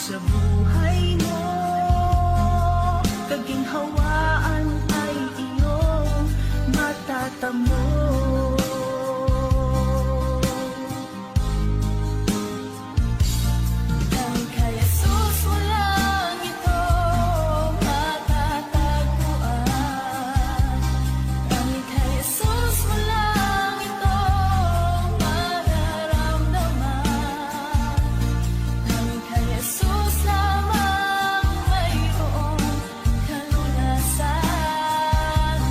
Sa buhay mo, kaginhawaan ay iyong matatamo. Dahil kay Jesus mo lang ito matatagpuan. Dahil kay Jesus mo lang ito mararamdaman. Dahil kay Jesus lamang mayroong kalunasan.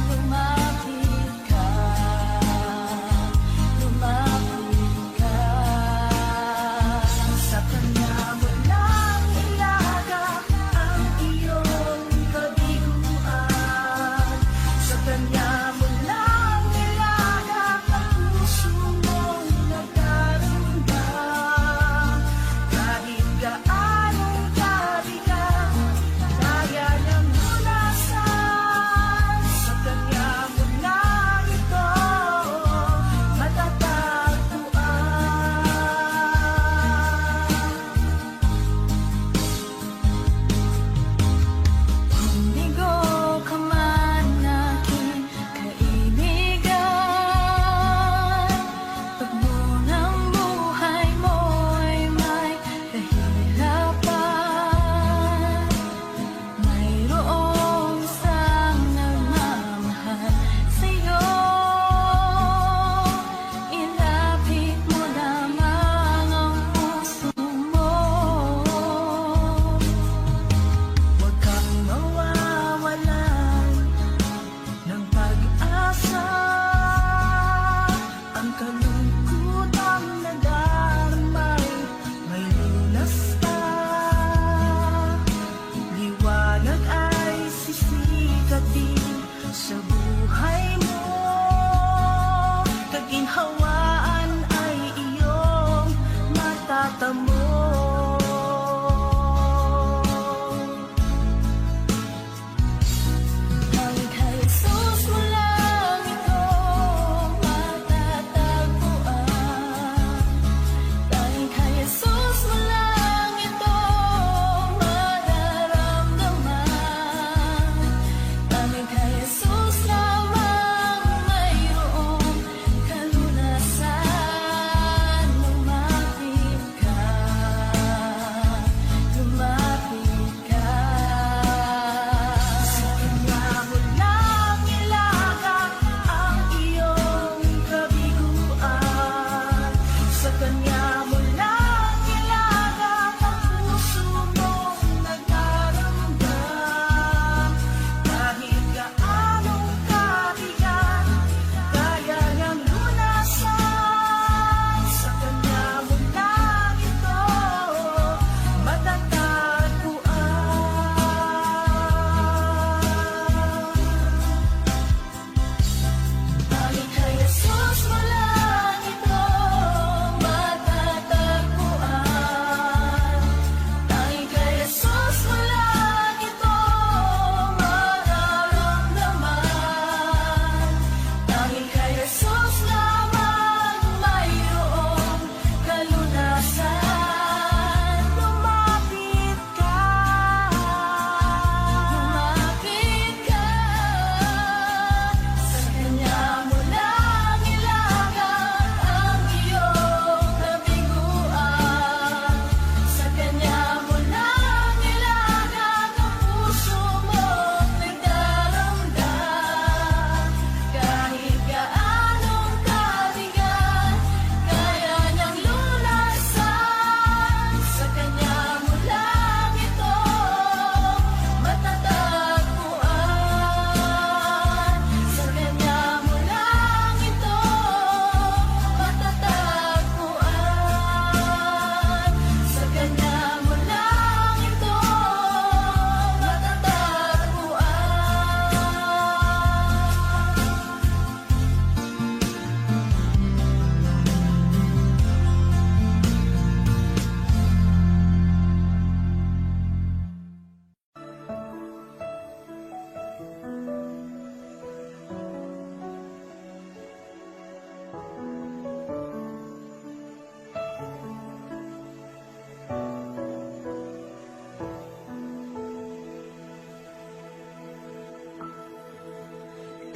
Lumapit ka.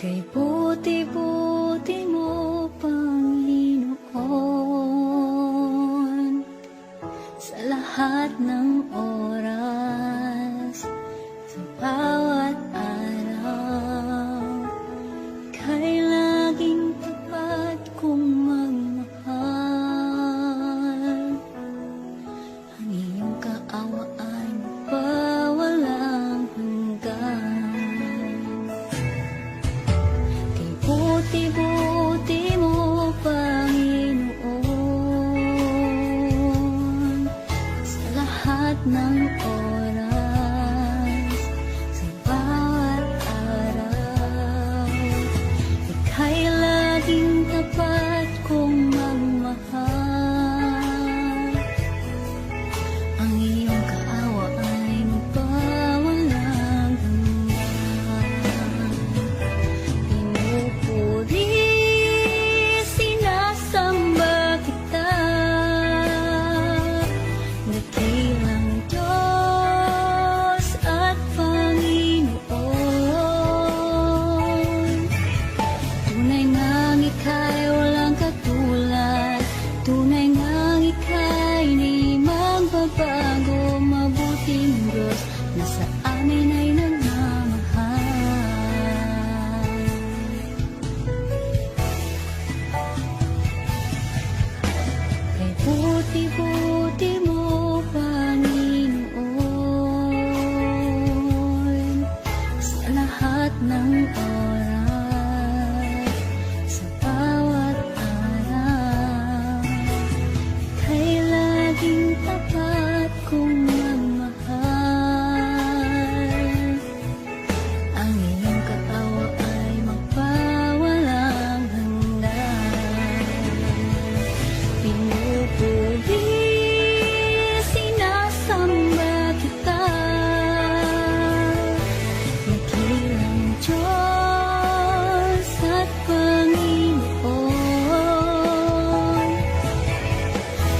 Kay buti-buti mo, Panginoon, sa lahat ng oras, sa bawat araw, kay laging tapat kong magmahal. Ang iyong kaawaan pa walang hanggan. Kay buti-buti mo, Panginoon, sa lahat ng oras, sa bawat araw, ika'y laging tapat kong magmahal. Ang iyong kaawaan magpawalang hanggan. Pinupuri, sinasamba kita, dakilang Diyos at Panginoon. Tunay ngang ika'y walang katulad, tunay ngang ika'y di magbabago, mabuting Diyos na sa amin ay nagmamahal. Kay buti-buti mo, Panginoon, sa lahat ng oras, sa bawat araw, kay laging tapat kong magmahal. Ang iyong kaawa ay magpawalang hanggan. Pinupuri, sinasamba kita, dakilang Diyos at Panginoon.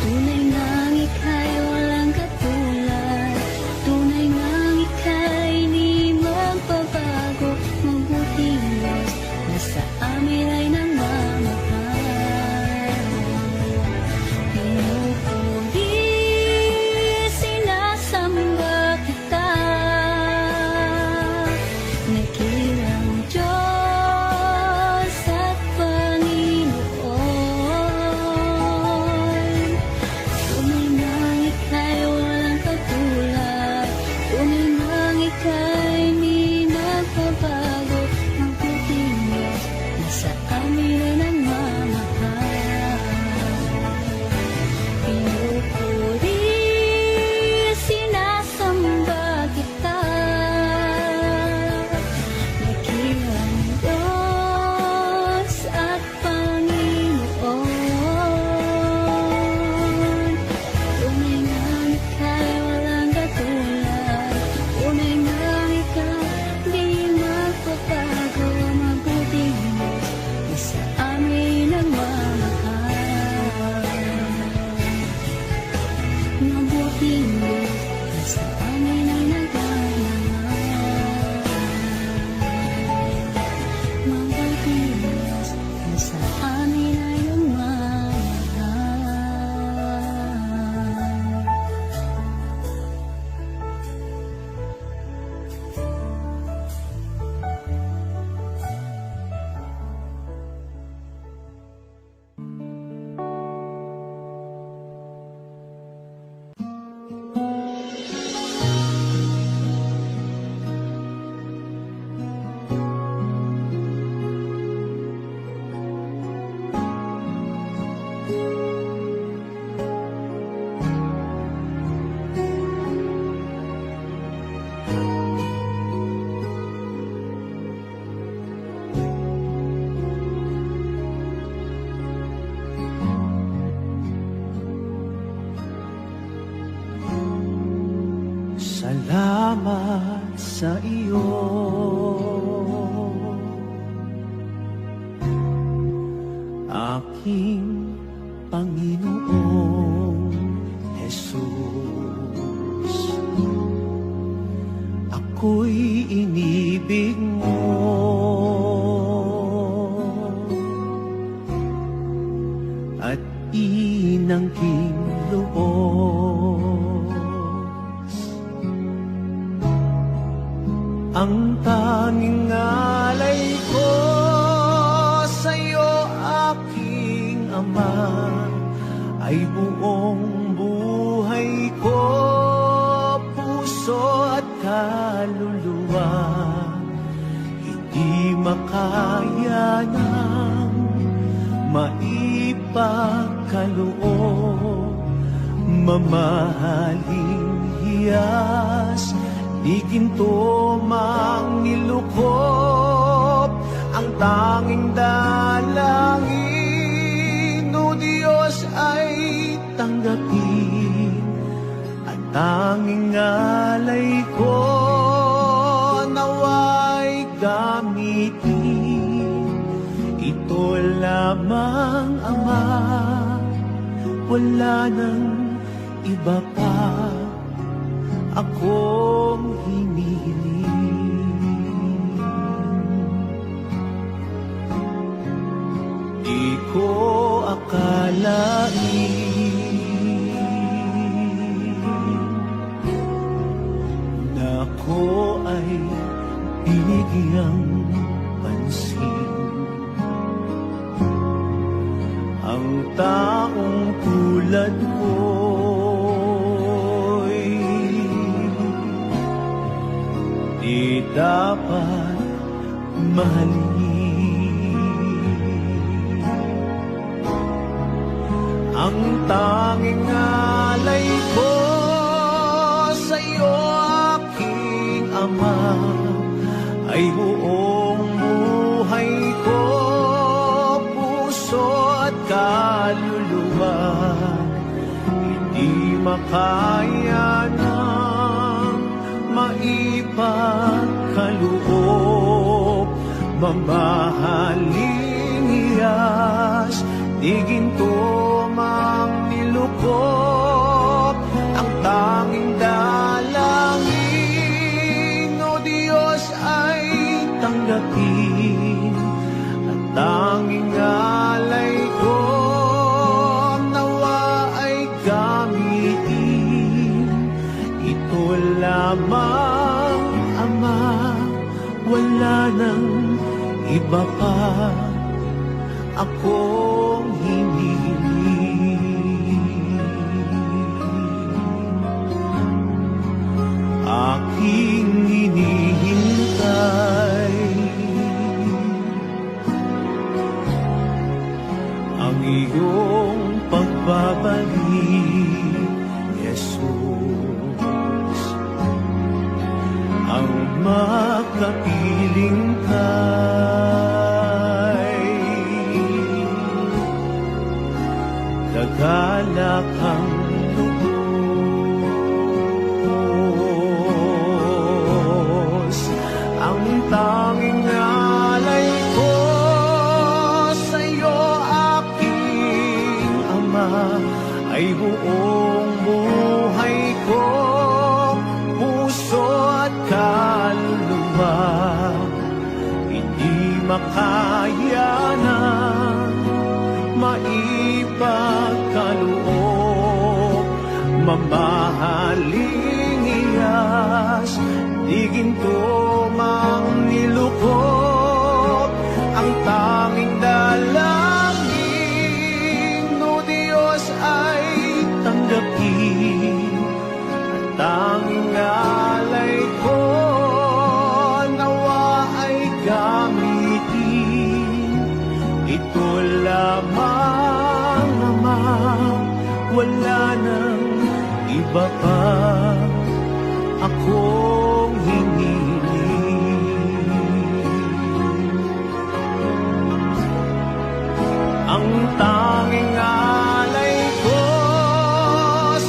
Tunay ngang ika'y walang katulad, tunay ngang ika'y di magbabago, mabuting Diyos na sa amin ay nagmamahal. Pinupuri, sinasamba kita, dakilang Diyos at Panginoon. Tunay ngang ika'y walang katulad, tunay ngang ika'y di magbabago, mabuting Diyos na sa amin ay nagmamahal. Pinupuri, sinasamba kita, dakilang Diyos at Panginoon. Tunay ngang ika'y walang katulad, tunay ngang ika'y di magbabago, mabuting Diyos na sa amin nagmamahal. Mabuting Diyos na sa amin ay nagmamahal. Mabuting Diyos na sa amin ay nagmamahal. Salamat sa iyo, aking Panginoong Jesus. Ako'y inibig mo, inangking loob. Ang tanging alay ko sa'yo, aking Ama, ay buong buhay ko, puso at kaluluwa. Hindi makaya ng maipagkaloob, mamahaling hiyas, di ginto mang nilukop. Ang tanging dalangin, o Diyos, ay tanggapin. Ang tanging alay ko, nawa'y gamitin. Ito lamang, Ama, wala nang iba pa akong hinihiling. Di ko akalain na ako ay binigyang pansin. Ang taong tulad ko'y di dapat mahalin. Ang tanging alay ko sa'yo, aking Ama, ay buong buhay ko, puso at kaluluwa. Hindi makaya ng maipagkaloob, mamahaling hiyas, di ginto mang nilukop. Ang tanging dalangin, o Diyos, ay tanggapin. Ang tanging alay ko, nawa ay gamitin. Ito lamang, Ama, wala nang iba pa akong hinihiling. Aking hinihintay ang iyong pagbabalik, Jesus. Ang makapiling kay nagalak ang lubos. Ang tanging alay ko sa'yo, aking Ama, ay buong buhay ko, puso at kaluluwa. Hindi makaya ng maipagkaloob, mamahaling hiyas, di ginto mang nilukop. Ang tanging dalangin, o Diyos, ay tanggapin. Ang tanging alay ko, nawa ay gamitin. Ito lamang, Ama, wala nang iba pa akong hinihiling. Ang tanging alay ko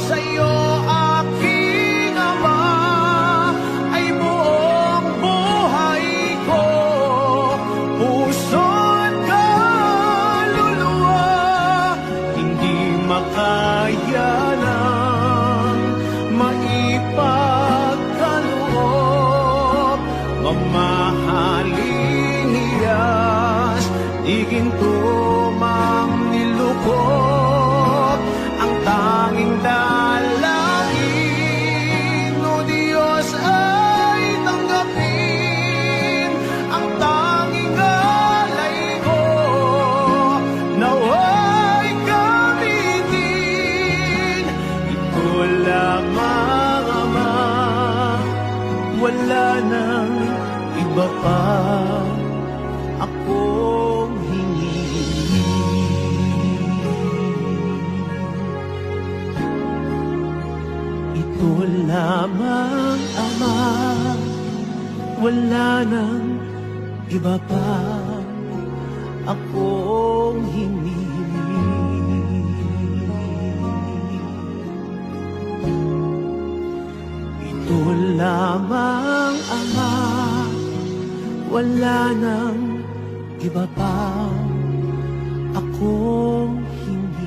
sa'yo, aking Ama, ay buong buhay ko, puso at kaluluwa. Hindi makaya ng maipagkaloob, mamahaling hiyas, di ginto mang nilukop. dalangin, o Diyos ay tanggapin ang tanging alay ko, nawa'y gamitin. Ito lamang, Ama, wala nang iba pa akong hinihiling. Ito lamang, Ama, wala nang iba pa akong hinihiling. Ito lamang, Ama, wala nang iba pa akong hinihiling.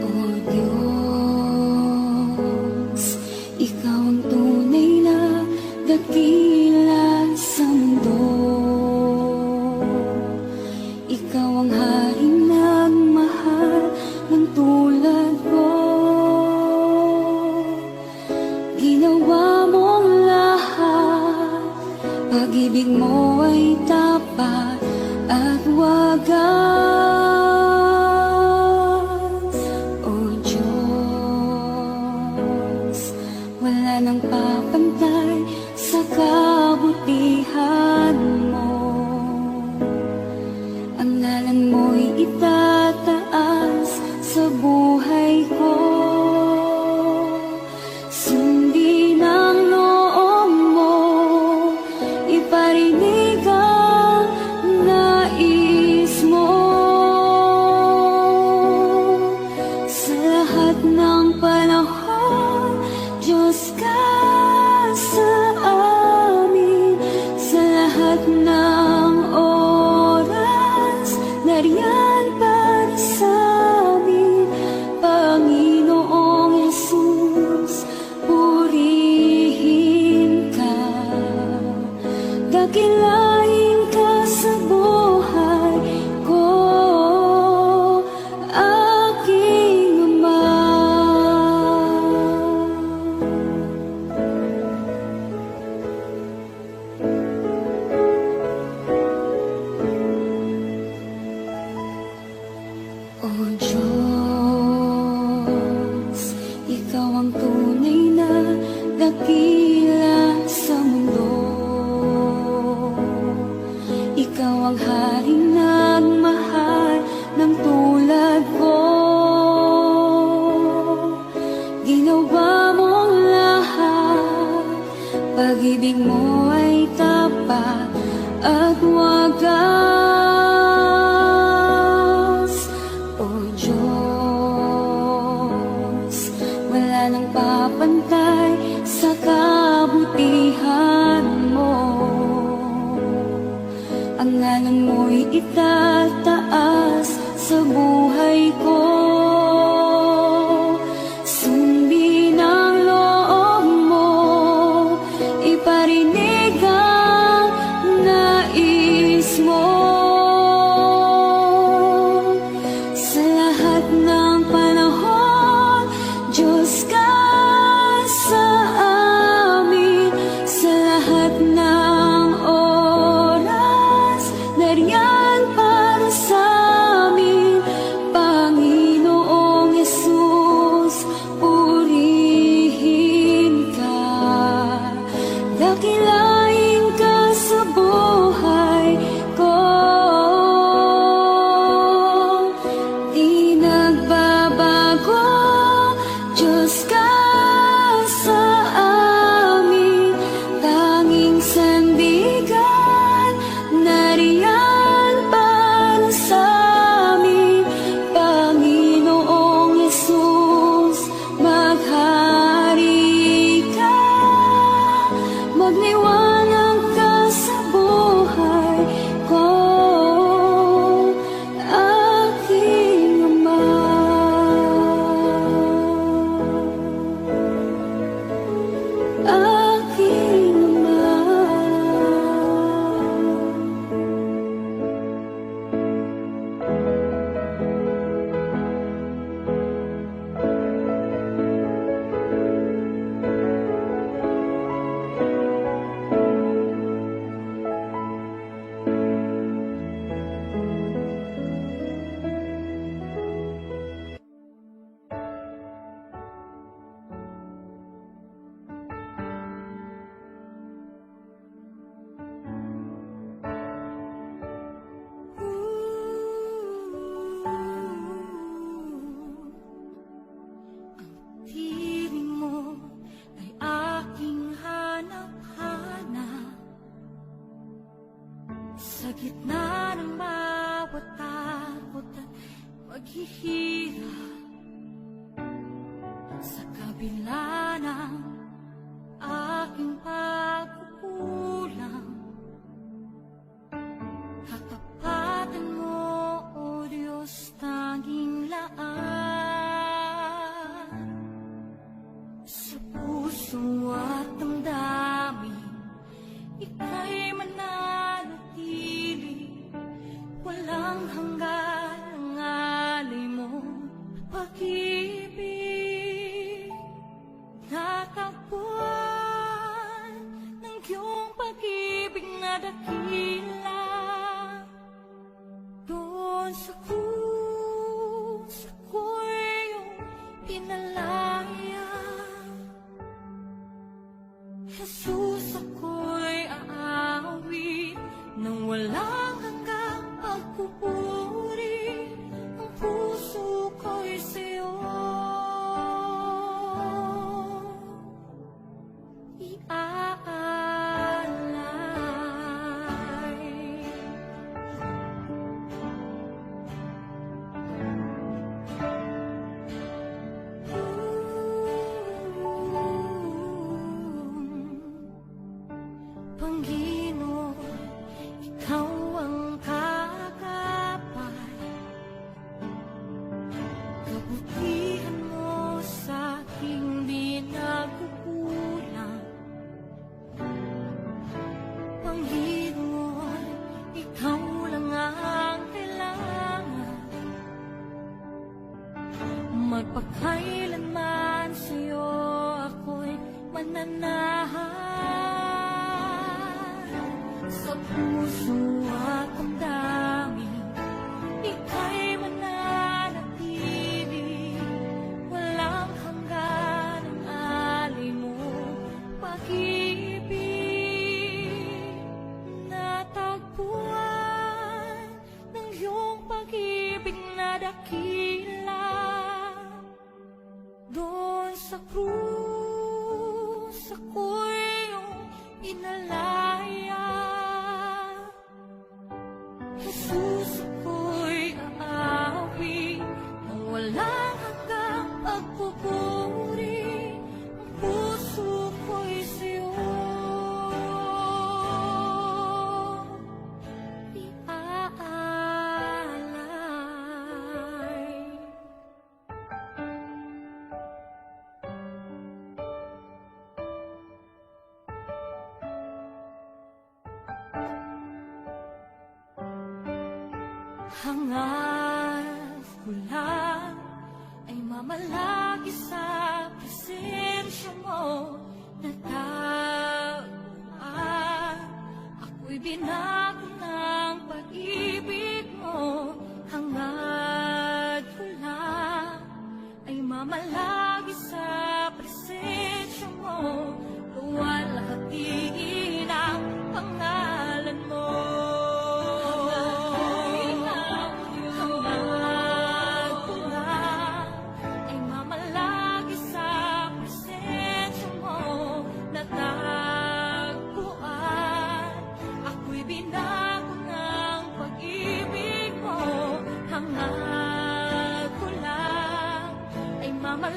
O Diyos, Ikaw ang tunay na dakila sa mundo. Ikaw ang haring nagmahal ng tulad ko. Ginawa mo ang lahat, pag-ibig mo ay tapat at wagas. O Diyos, wala nang papantay sa kabutihan mo. Ang ngalan mo'y itataas sa buhay ko. Sundin ang loob mo, iparinig ang nais mo. Sa lahat ng panahon, Diyos ka sa amin. Sa lahat ng oras, nariyan para sa amin. Panginoong Jesus, purihin ka. Dakilain ka sa buhay ko, aking Ama. O Diyos, Ikaw ang tunay na dakila sa mundo. Ikaw ang haring nagmahal ng tulad ko. Ginawa mo ang lahat, pag-ibig mo ay tapat at wagas. O Diyos, wala nang papantay sa kabutihan mo. Ang ngalan mo'y itataas sa buhay ko. Sundin ang loob mo, iparinig ang nais mo. Sa lahat ng panahon, Diyos ka sa amin. Sa lahat ng oras, nariyan para Magniwanag ka sa buhay ko, aking ama. Aking ama. Tiling mo ay aking hanap-hanap sa gitna ng bawat takot at paghihirap, sa kabila ng aking pagkukulang. Katapatan mo, O Diyos, tanging laan sa puso at damdamin, ika'y mananatili. Walang hanggan ang alay mo, pag-ibig. Natagpuan ng iyong pag-ibig na dakila. Doon sa krus, ako'y iyong pinalaya. Jesus, ako'y aawit nang walang hanggang pagpupuri. Ang puso ko'y sa'yo iaalay. Panginoon, ikaw ang kagapay. Kabutihan mo sa aking di nagkukulang. Panginoon, ikaw lang ang kailangan. Magpakailanman sa'yo ako'y mananahan. Sa puso at damdamin, ika'y mananatili. Walang hanggan ang alay mo, pag-ibig. Natagpuan ng iyong pag-ibig na dakila. Doon sa krus, ako'y iyong inalaya. Jesus, ako'y aawit nang walang hanggang pagpupuri. Ang puso ko'y sa'yo iaalay. Hangad ko lang ay mamalagi sa presensya mo. Natagpuan, ako'y binago ng pag-ibig mo. Hangad ko lang ay mamalagi sa presensya mo. Luwalhatiin ang pangalan mo. Mama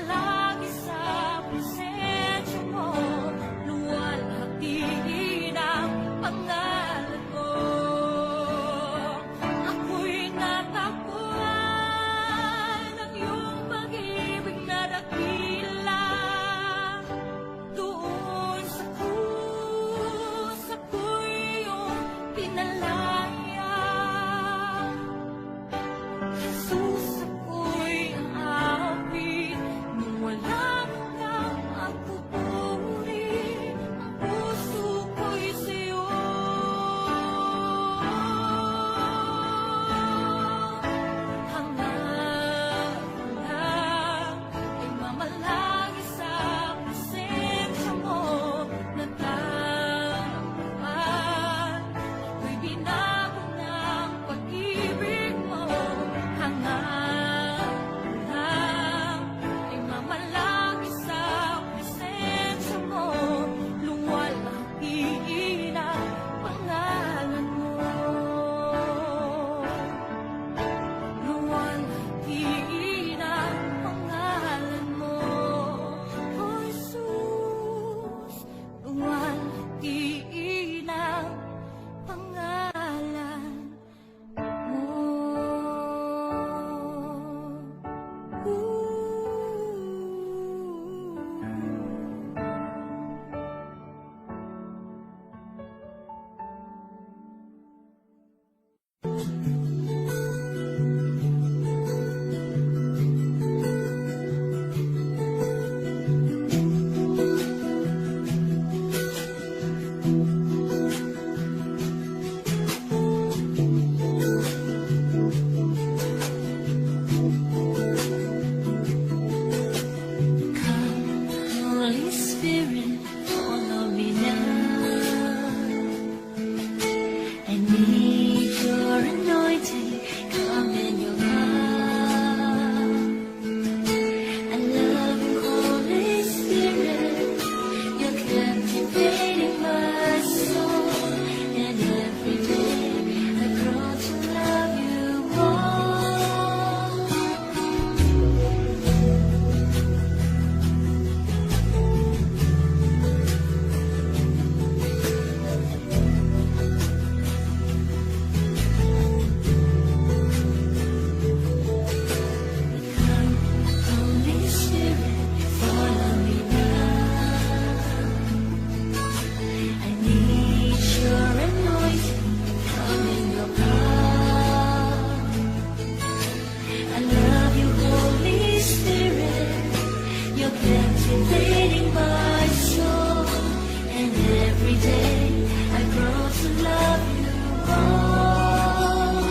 Every day I grow to love you more.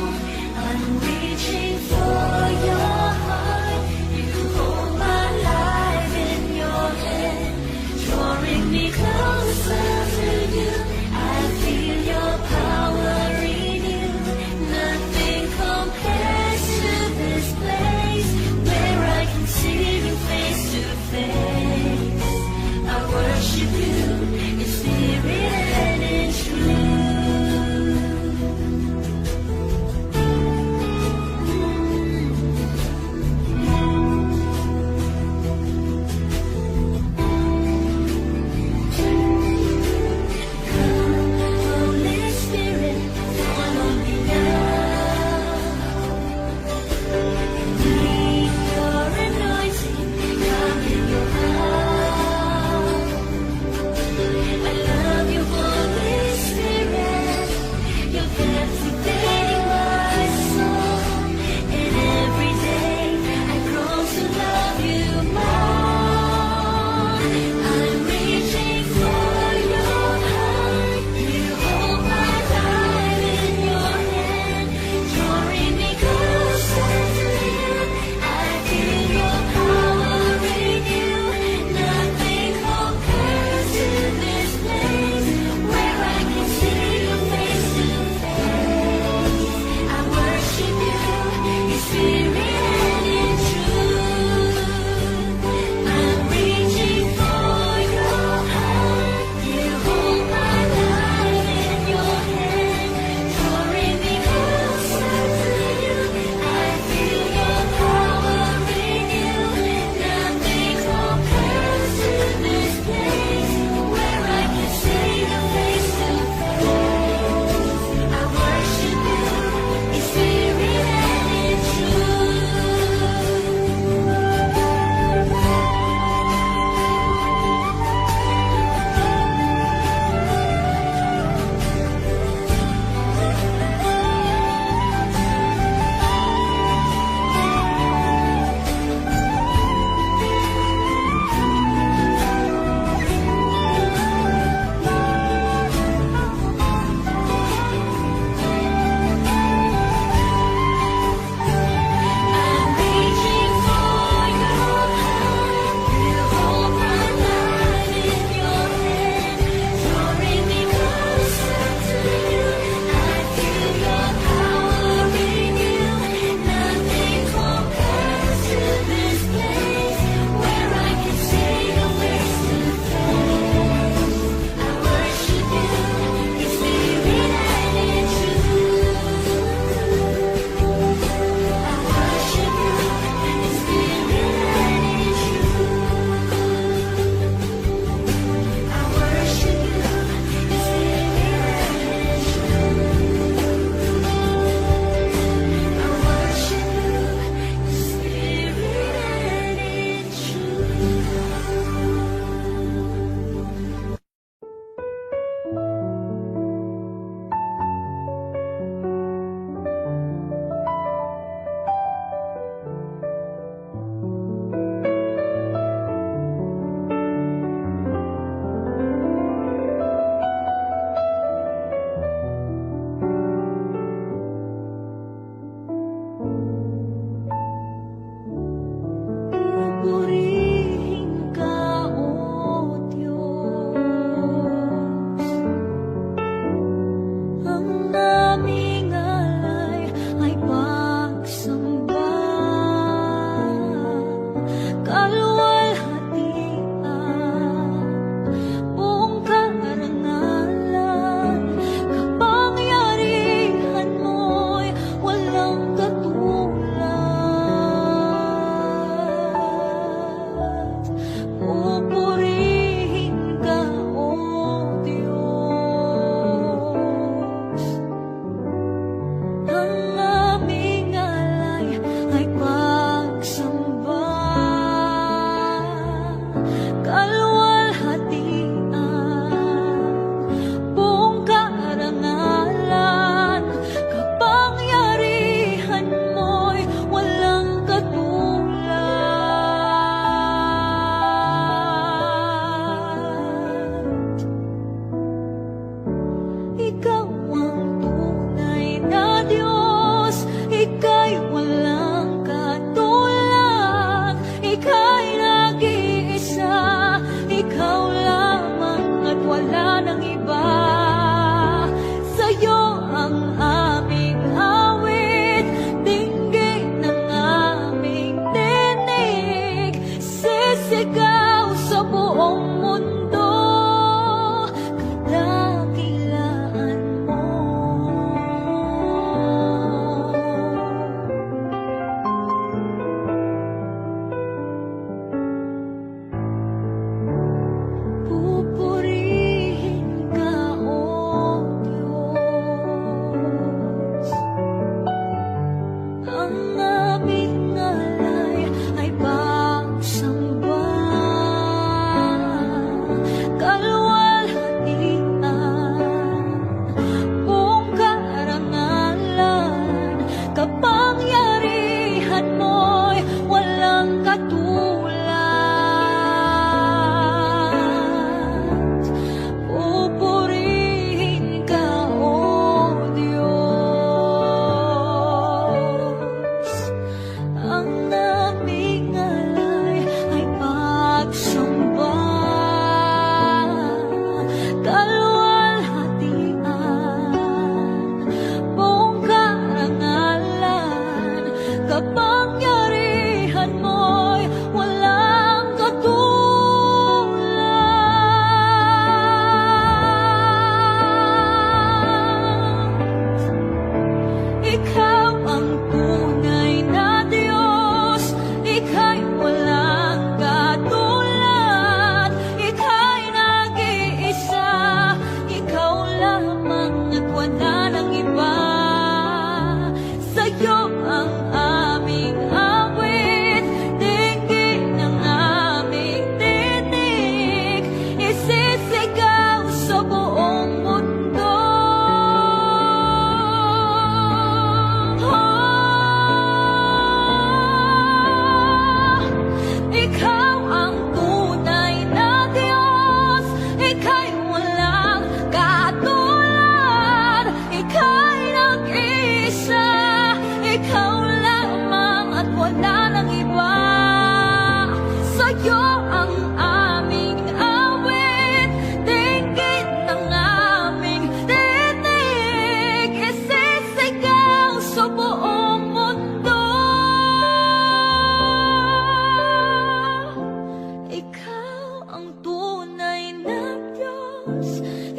I'm reaching for your heart. You hold my life in your hand, drawing me closer to you. I feel your power in you. Nothing compares to this place where I can see you face to face. I worship you in spirit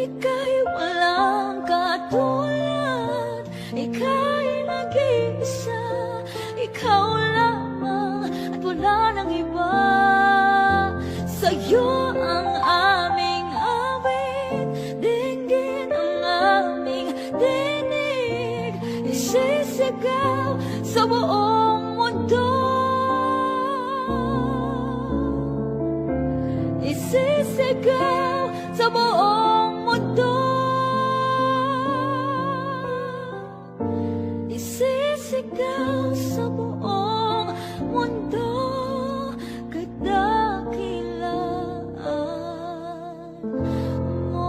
ika'y walang katulad, ika'y nag-iisa, ikaw lamang at wala nang iba. Sa'yo ang aming awit, dinggin ang aming dinig, isisigaw sa buong mundo, isisigaw sa buong mundo, isisigaw sa buong mundo, kadakilaan mo.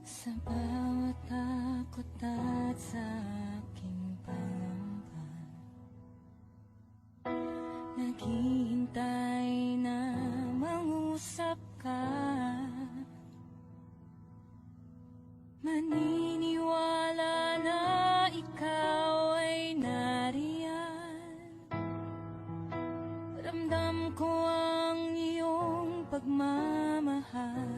Sa bawat takot at sa aking pangamba, naghihintay na mangusap ka. Maniniwala na ikaw ay nariyan. Ramdam ko ang iyong pagmamahal.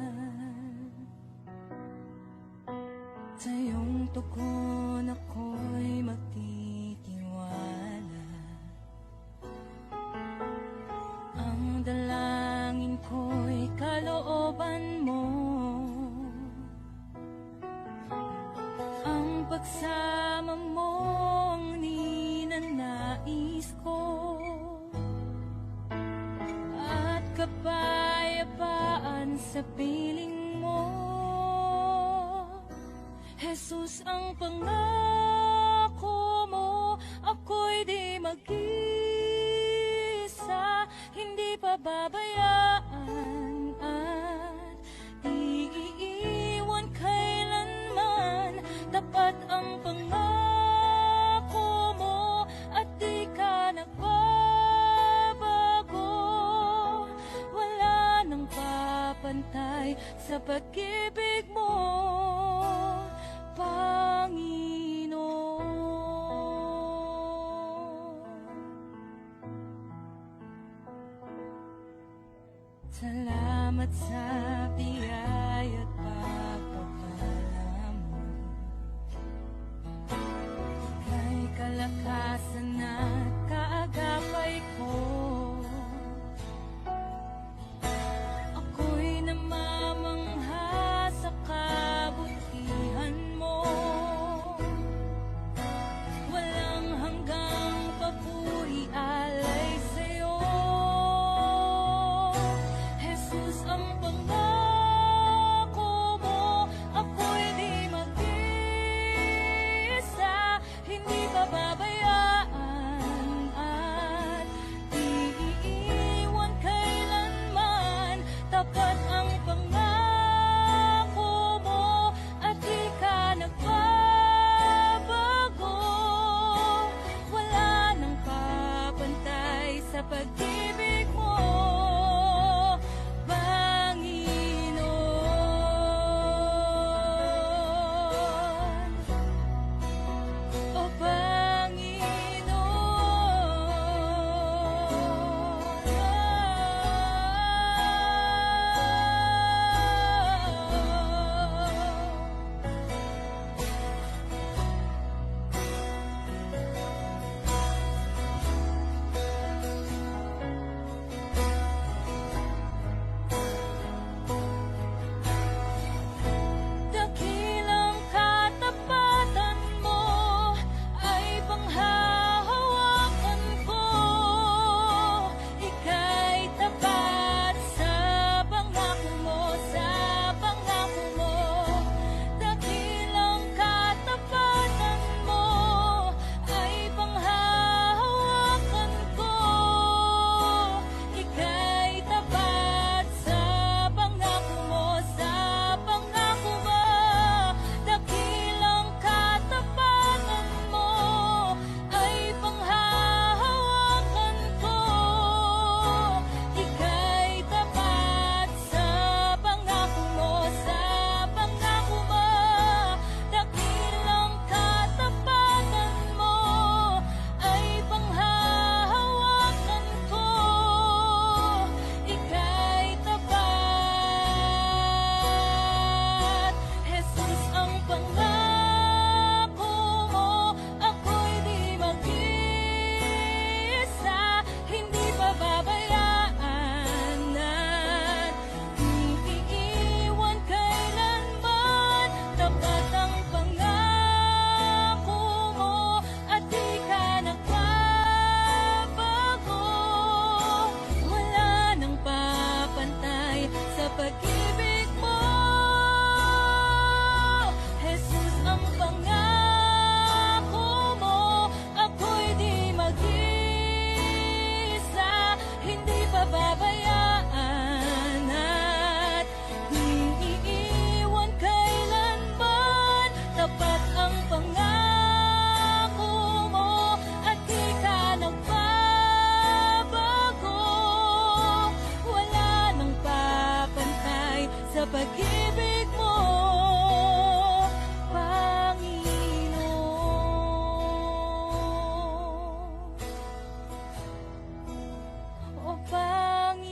Sa iyong tugon ako'y magtitiwala. Ang dalangin ko'y kalooban mo. Ang pagsama mo ang ninanais ko. At kapayapaan sa piling mo. Jesus, ang pangako mo, ako'y di mag-isa, hindi pababayaan at di iiwan kailanman. Tapat ang pangako mo at di ka nagbabago. Wala nang papantay sa pag-ibig mo, Panginoon. Salamat sa biyaya at pagpapala mo. Kay kalakasan at kaagapay ko, ako'y namamangha sa kabutihan mo. Walang hanggang papuri alay sa'yo. Jesus, ang pangako pag-ibig mo. Jesus, ang pangako mo, ako'y di mag-isa, hindi pababayaan at di iiwan kailanman. Tapat ang pangako mo at di ka nagbabago. Wala nang papantay sa pag-ibig mo, Panginoon. O Panginoon.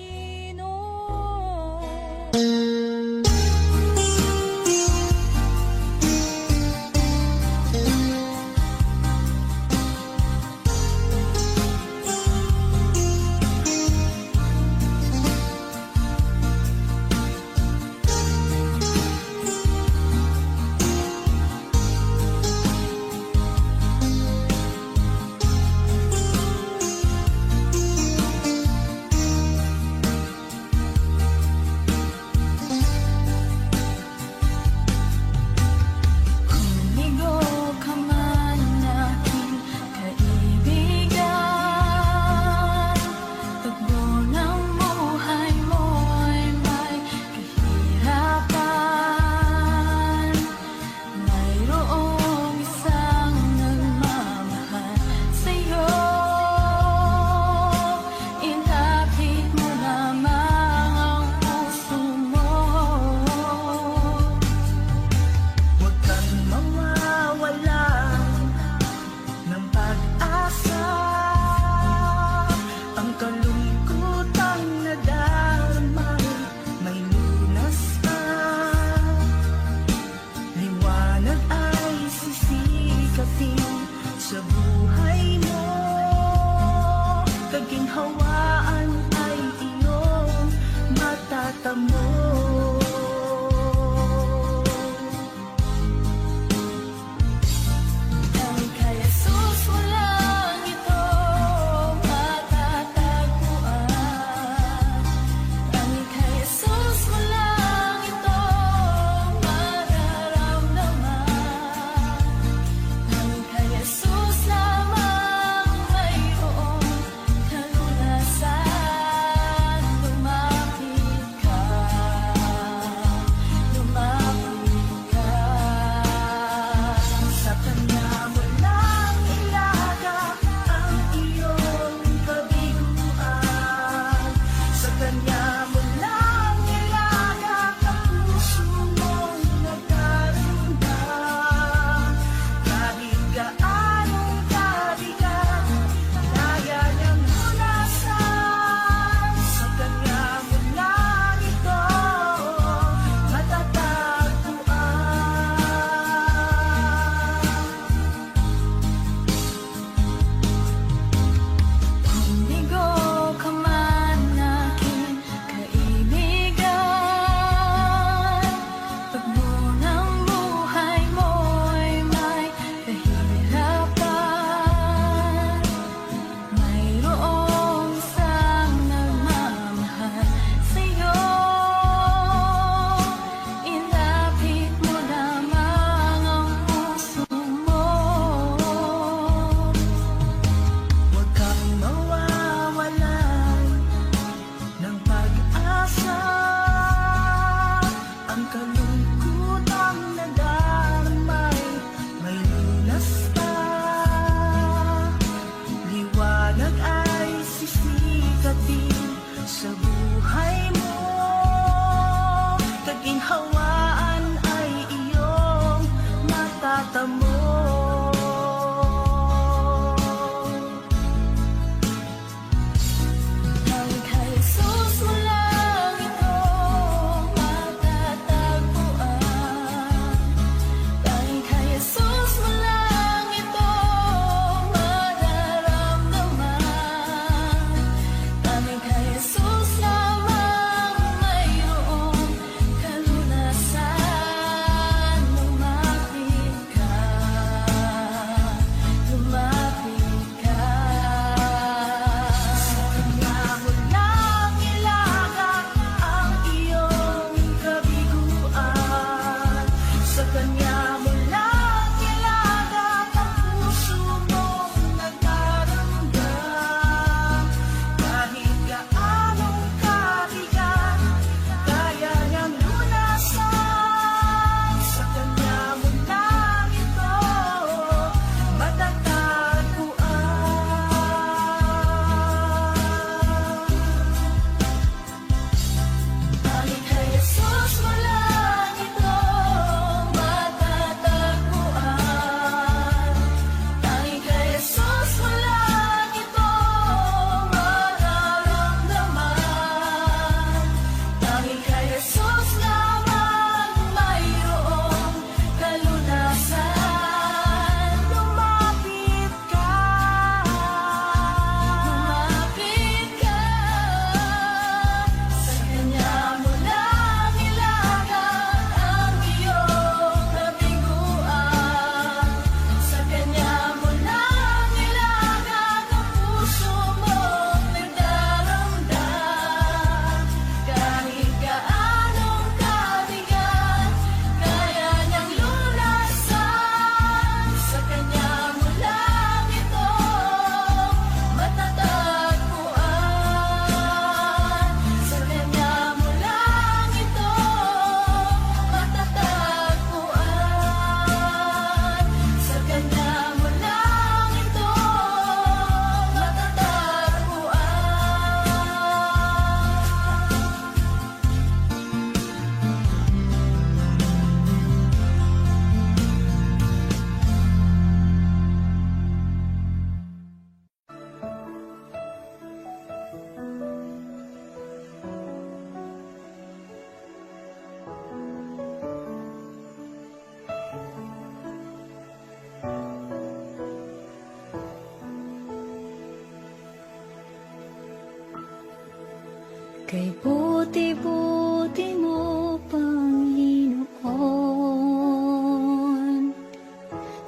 Kay buti-buti mo, Panginoon,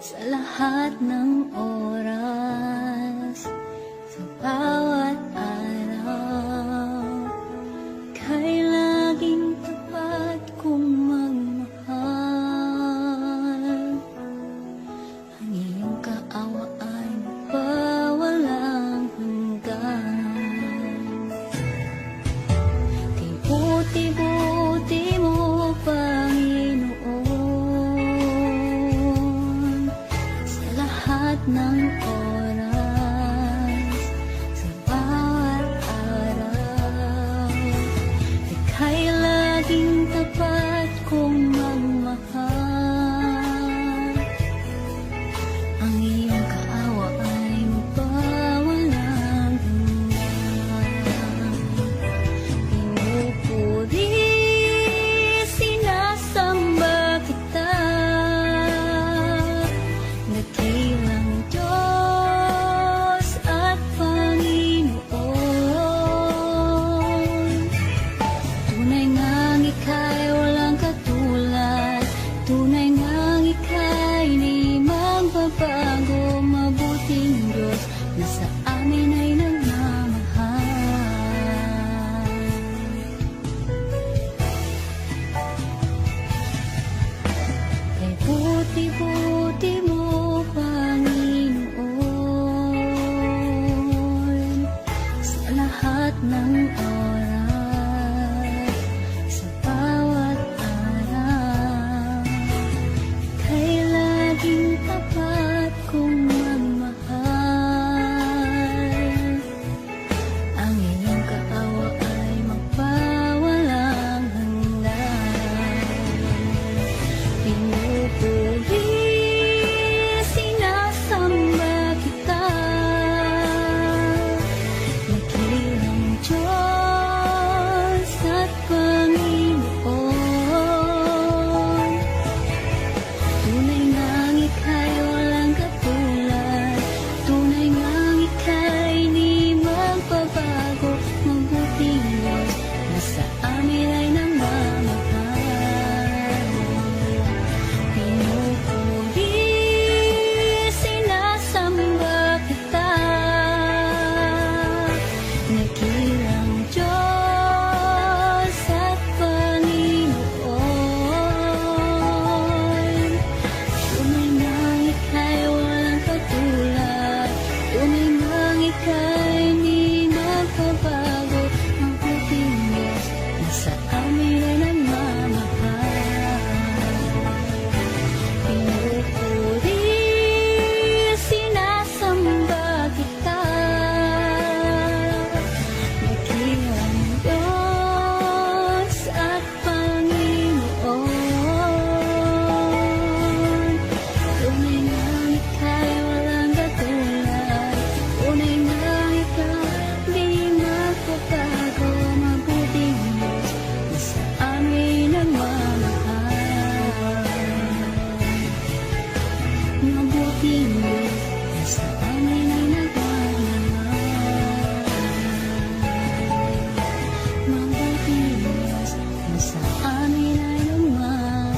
sa lahat ng oras, sa bawat araw, kay laging tapat kong magmahal. Ang iyong kaawa ay mapawalang hanggan. Kay buti-buti mo, Panginoon, sa lahat ng oras, sa bawat araw, ika'y laging tapat kong magmahal. Ang iyong kaawa ay mapawalang hanggan. Pinupuri, sinasamba kita, dakilang Diyos at Panginoon. Tunay ngang ika'y walang katulad, tunay ngang ika'y di magbabago, mabuting Diyos na sa amin ay nagmamahal. Kay buti-buti mo, Panginoon, sa lahat ng oras, sa bawat araw, kay laging tapat kong magmahal. Ang iyong kaawa ay magpawalang hanggan. Pinupuri, sinasamba kita, dakilang Diyos at Panginoon. Tunay ngang ika'y walang katulad, tunay ngang ika'y di magbabago, mabuting Diyos na sa amin ay nagmamahal. Pinupuri, sinasamba kita, dakilang Diyos at Panginoon. Tunay ngang ika'y walang katulad, tunay ngang ika'y di magbabago, mabuting Diyos na sa amin ay nagmamahal. Pinupuri, sinasamba kita, dakilang Diyos at Panginoon. Tunay ngang ika'y walang katulad, tunay ngang ika'y di magbabago, mabuting Diyos na sa amin nagmamahal. Mabuting Diyos na sa amin ay nagmamahal. Mabuting Diyos na sa amin ay nagmamahal.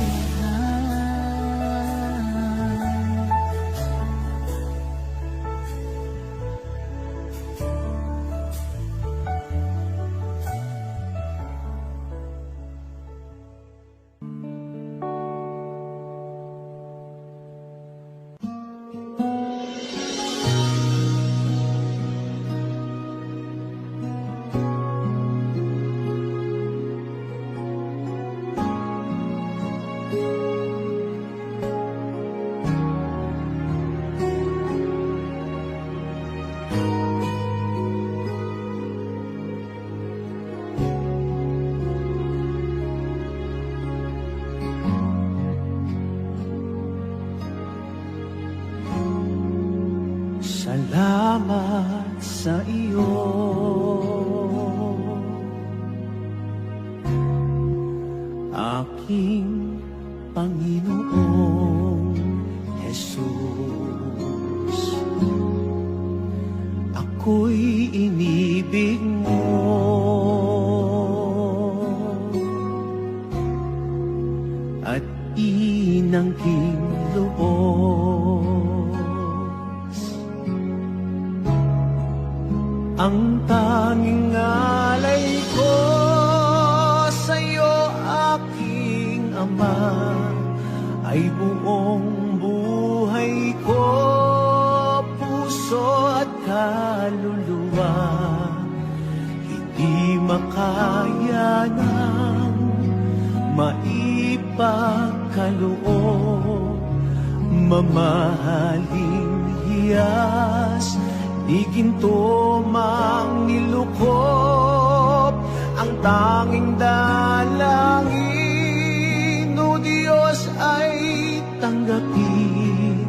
Salamat sa iyo, aking Panginoong Jesus. Ako'y inibig mo, at inangking lubos. Ang tanging alay ko sa'yo, aking Ama, ay buong buhay ko, puso at kaluluwa. Hindi makaya ng maipagkaloob, mamahaling hiyas, di ginto mang nilukop. Ang tanging dalangin, o Diyos, ay tanggapin.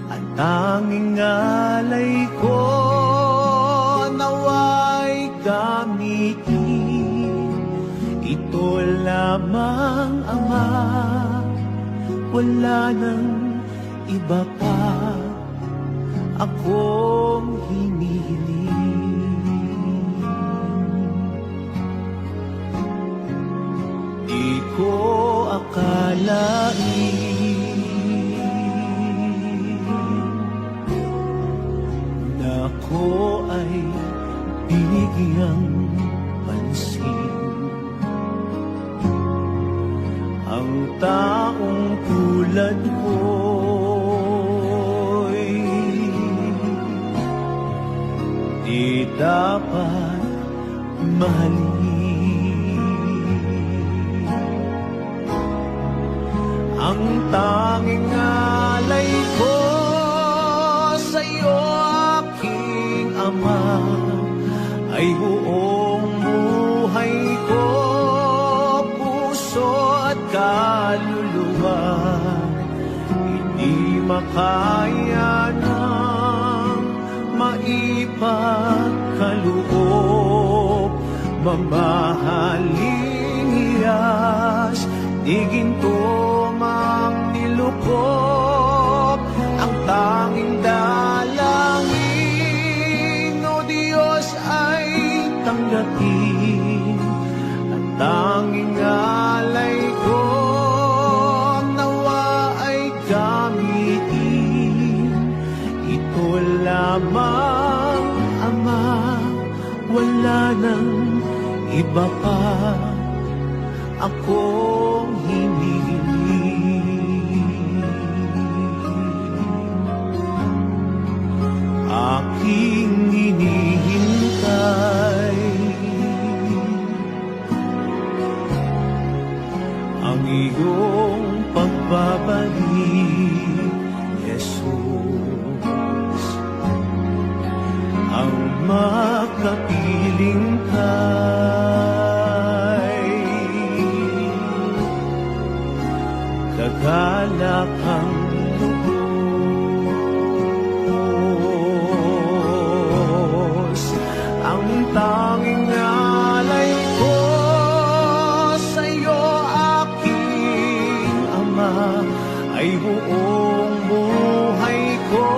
Ang tanging alay ko, nawa'y gamitin. Ito lamang, Ama, wala nang iba pa akong hinihiling. Di ko akalain na ako ay binigyang pansin. Ang taong tulad ko'y di dapat mahalin. Ang tanging alay ko sa'yo, aking Ama, ay buong buhay ko, puso at kaluluwa. Hindi makaya ng maipagkaloob, mamahaling hiyas, di ginto mang nilukop. Ang tanging dalangin, o Diyos, ay tanggapin. Ang tanging alay ko, nawa ay gamitin. Ito lamang, Ama, wala nang iba pa akong hinihiling. Aking hinihintay ang iyong pagbabalik, Jesus. Ang makapiling kay kagalakang lubos. Ang tanging alay ko sa'yo, aking Ama, ay buong buhay ko,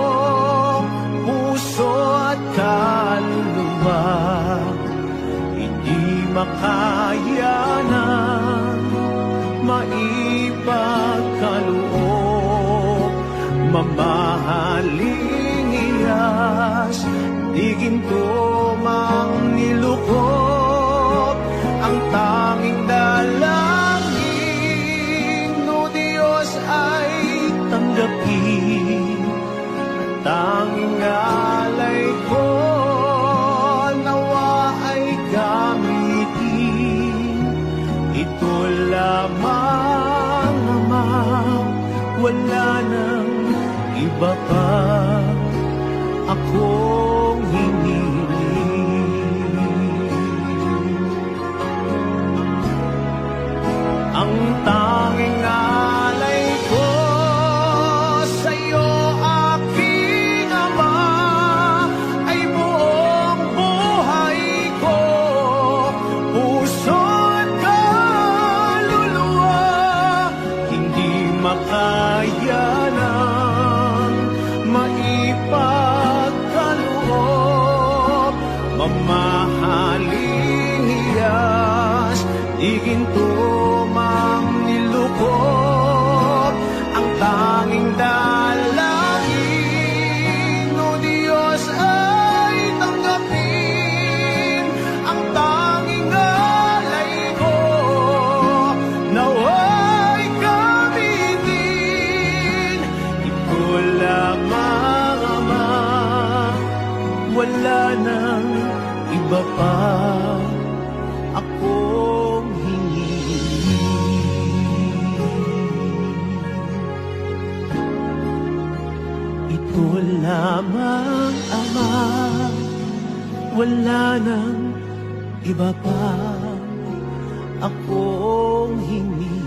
puso at kaluluwa. Hindi makaya ng maipagkaloob, mamahaling hiyas, di ginto mang nilukop. Ang tanging dalangin, o Diyos, ay tanggapin. Ang tanging alay ko, nawa ay gamitin. Ito lamang, Ama, wala nang iba pa akong hinihiling. Ang tanging alay ko sa'yo, aking Ama, ay buong buhay ko, puso at kaluluwa. Hindi makaya ng maipagkaloob, mamahaling hiyas, di ginto mang nilukop. ko ang tanging dalangin. O Diyos ay tanggapin ang tanging alay ko. Nawa'y gamitin, ito lamang Ama, wala nang iba pa akong hingin. Ito lamang Ama, wala nang iba pa akong hingin.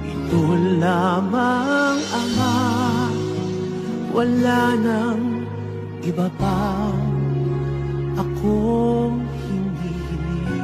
Ito lamang Ama, wala nang iba pa akong hinihiling.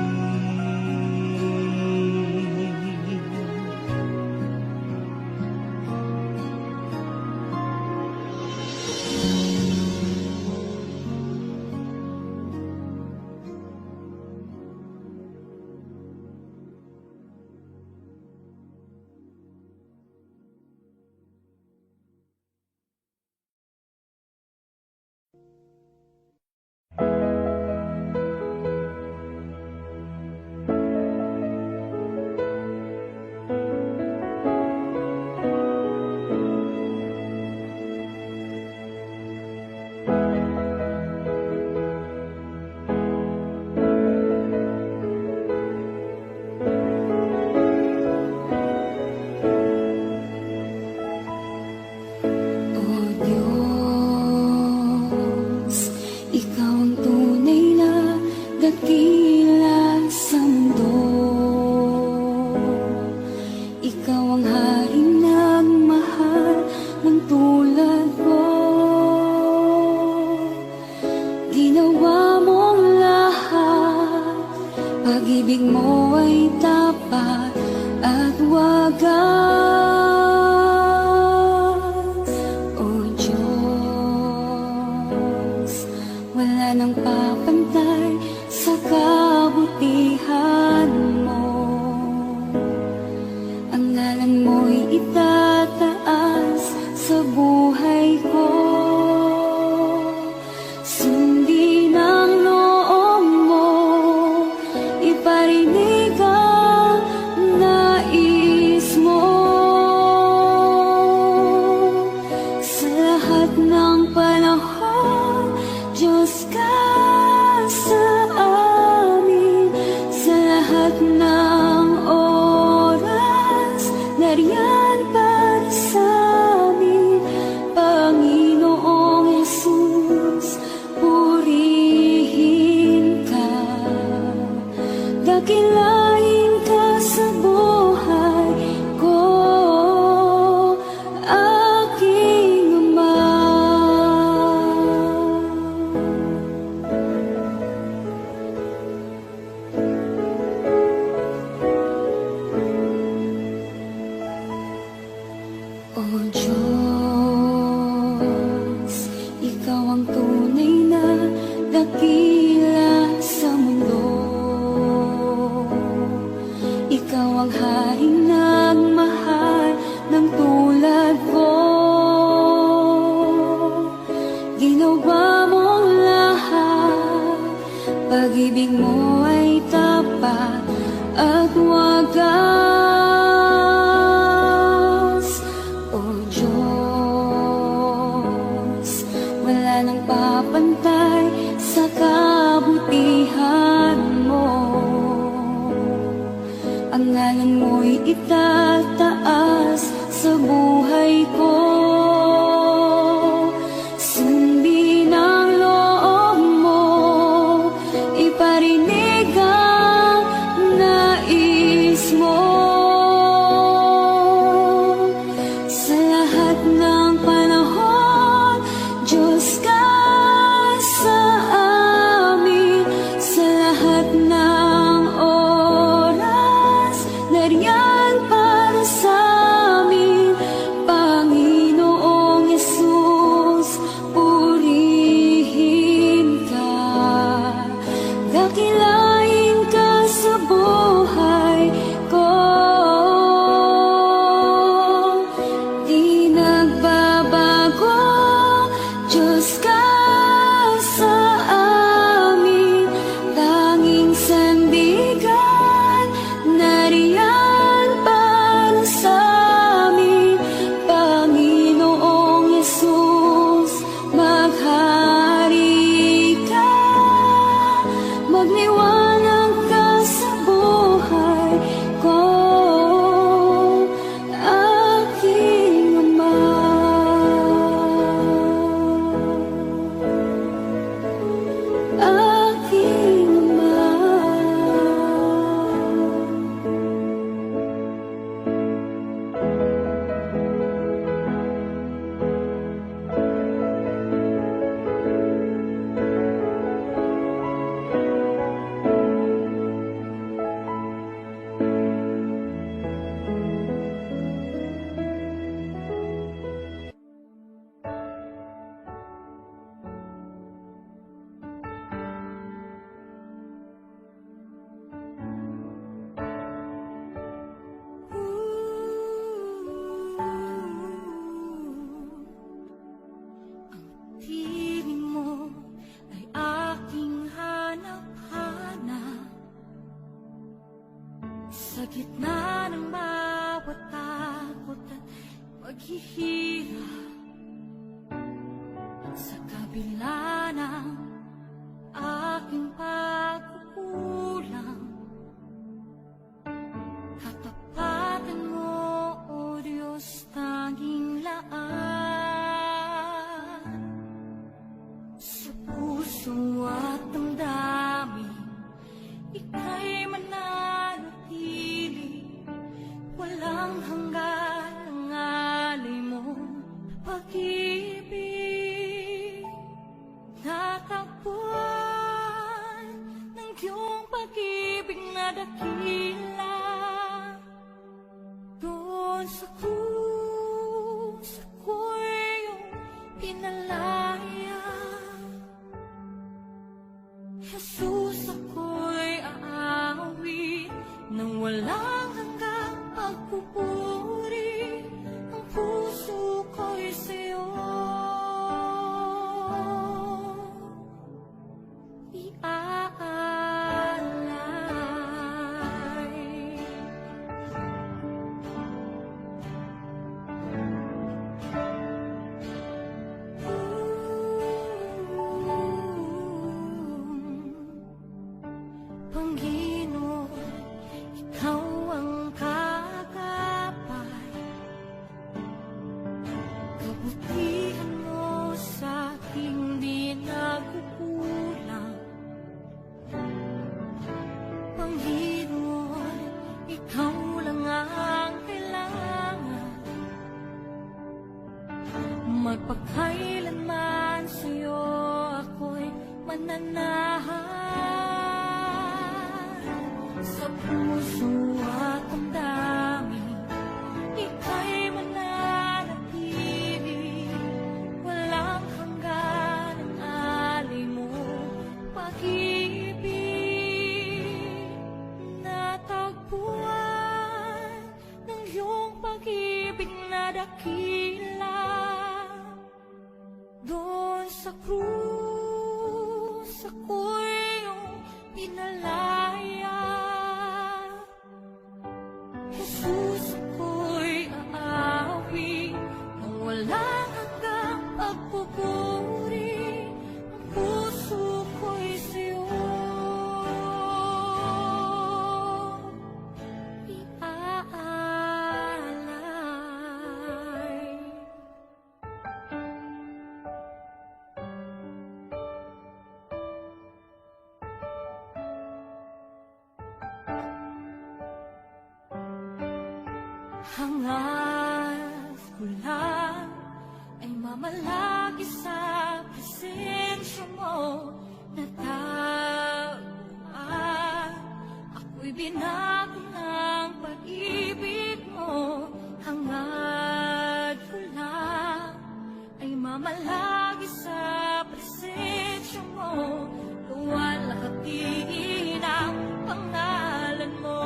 Pag-ibig mo ay tapat at wagas. O Diyos, wala nang papantay sa kabutihan mo. Ang ngalan mo'y itataas sa buhay ko. Sundin ang loob mo, iparinig ang nais mo. Sa lahat ng panahon, Diyos ka sa amin. Sa lahat ng oras, nariyan para sa amin. Panginoong Jesus, purihin ka. Dakilain ka sa buhay ko, aking Ama. O Diyos, Ikaw ang tunay na dakila sa mundo. Ikaw ang haring nagmahal ng tulad ko. Ginawa mo ang lahat, pag-ibig mo ay tapat at wagas. O Diyos, wala nang papantay sa kabutihan mo. Ang ngalan mo'y itataas sa buhay ko. Sundin ang loob mo, iparinig ang nais mo. Sa lahat ng panahon, Diyos ka sa amin. Sa lahat ng oras, nariyan para Sa gitna ng bawat takot at paghihirap, sa kabila ng aking pagkukulang, katapatan mo, O Diyos, tanging laan. Sa puso at damdamin, ika'y mananatili, walang hanggan ang alay mo, pag-ibig. Natakbuhan ng iyong pag-ibig na dakila, doon sa krus ako'y iyong pinalaya. Jesus, ako'y aawit nang walang hanggang pagpupuri. Ang puso ko'y sa'yo iaalay. Panginoon, ikaw ang kagabay, kabutihan mo sa aking di nagkukulang. Panginoon, ikaw lang ang kailangan, magpakailanman sa'yo ako'y mananahan. Sa puso at damdamin, ika'y mananatili, walang hanggan ang alay mo, pag-ibig. Natagpuan ng iyong pag-ibig na dakila, doon sa krus ako'y iyong pinalaya. Jesus, ako'y aawit nang walang hanggang pagpupuri. Ang puso ko'y sa'yo iaalay. Hangad ko lang ay mamalagi sa presensya mo, natagpuan. Ako'y binago ng pag-ibig mo. Hangad ko lang ay mamalagi sa presensya mo, luwalhati ang pangalan mo.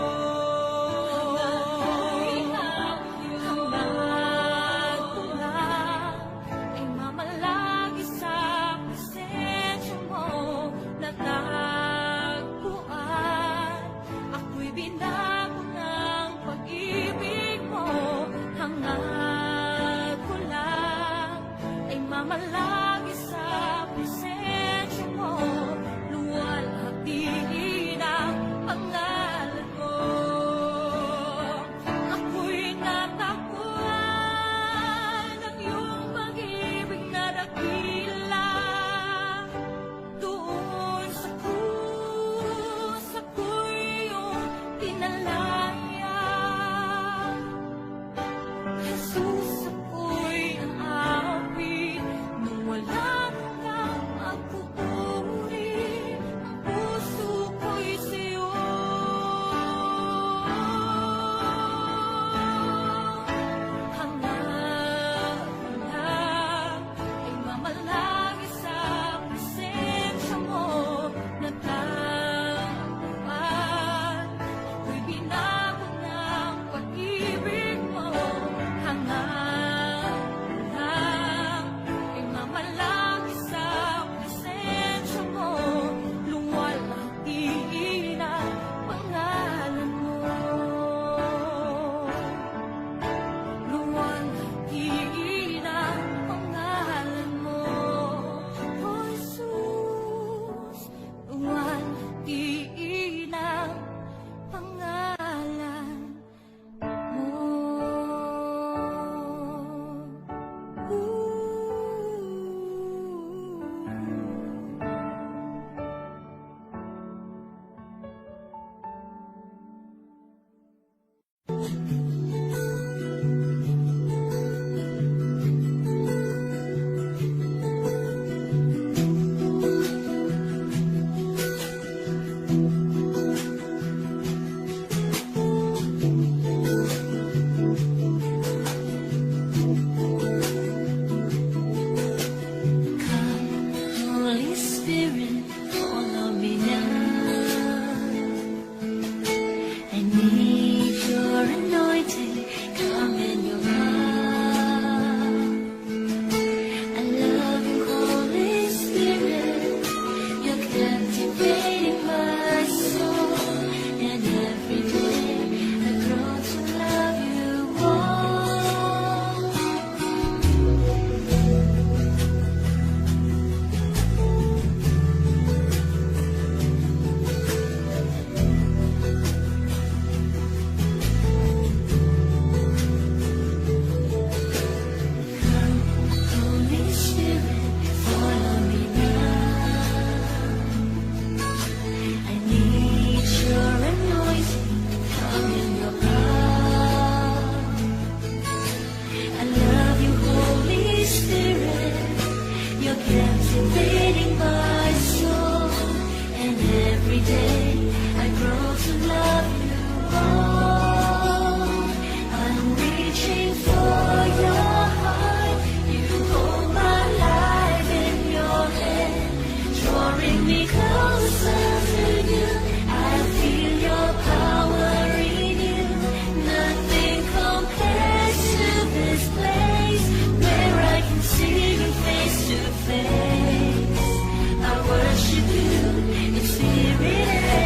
Malagi sa presensya mo, every day I grow to love you more. I'm reaching for your heart. You hold my life in your hand, drawing me closer to you. I feel your power in you. Nothing compares to this place where I can see you face to face. I worship you in spirit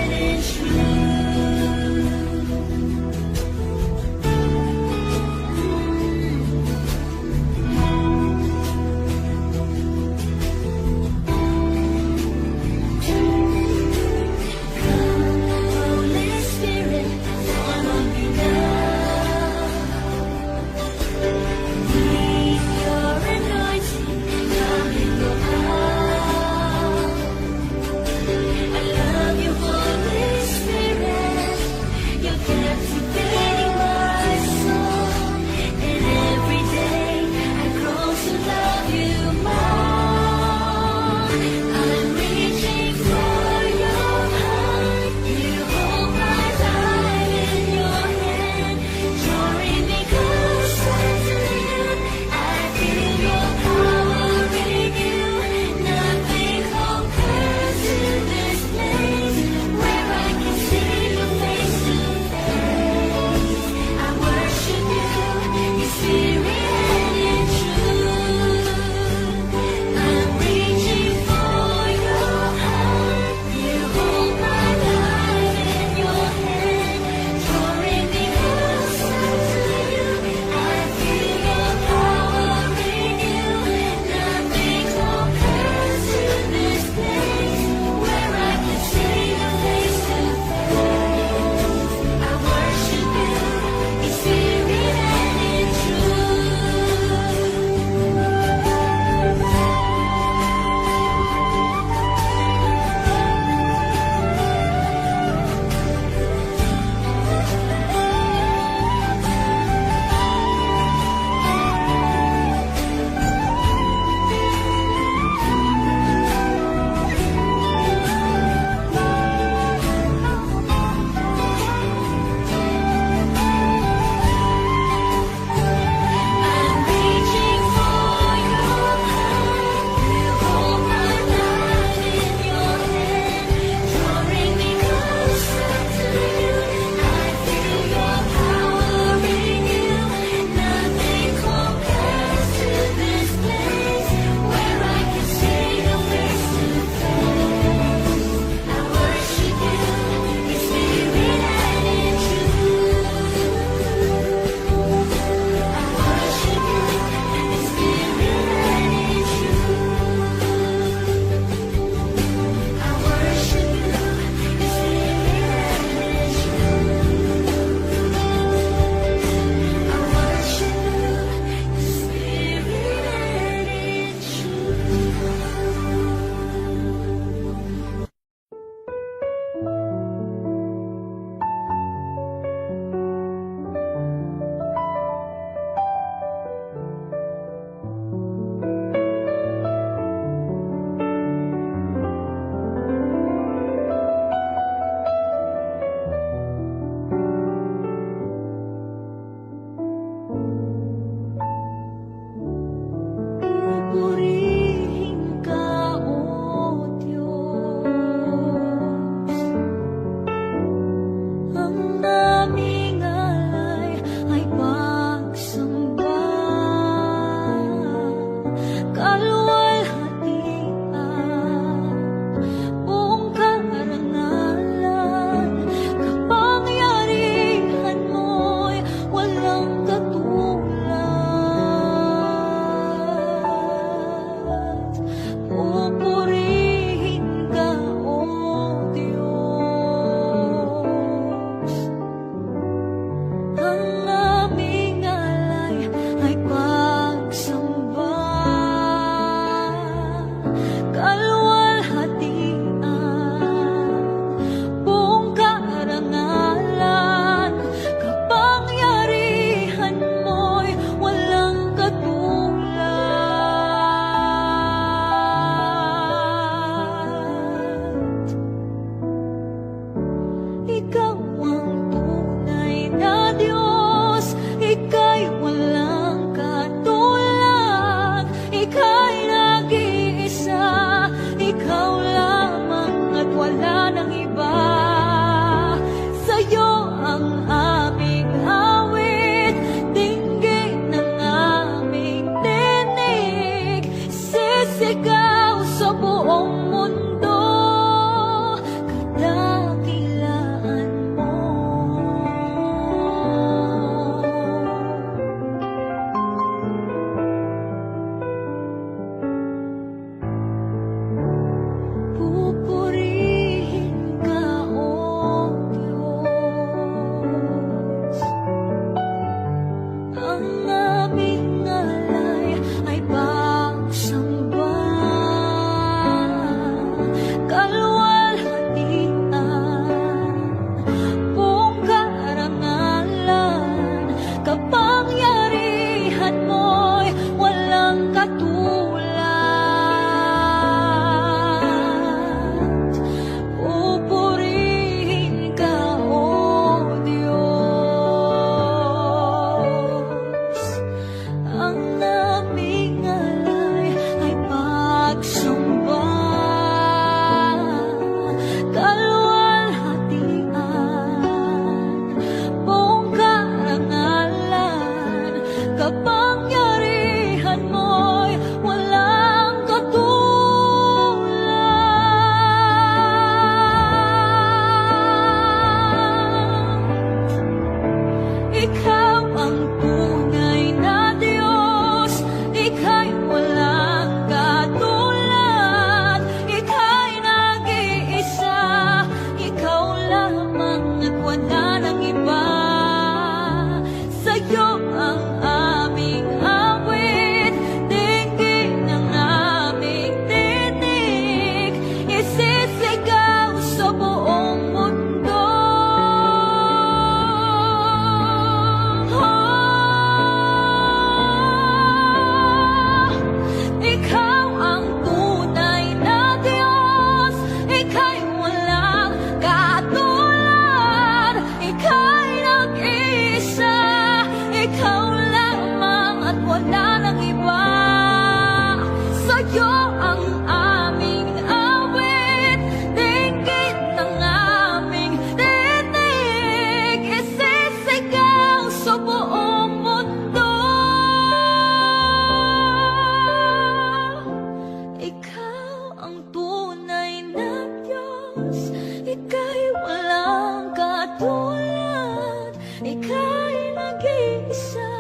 ika'y walang katulad. Ika'y nag-iisa,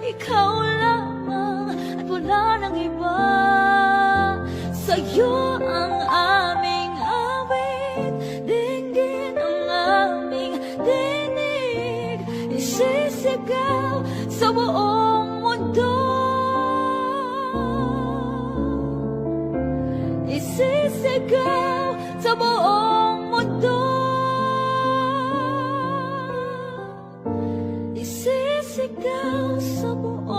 ikaw lamang at wala nang iba. Sa'yo ang aming awit, dinggin ang aming dinig, isisigaw sa buong mundo. Isisigaw sa buong mundo. Isisigaw sa buong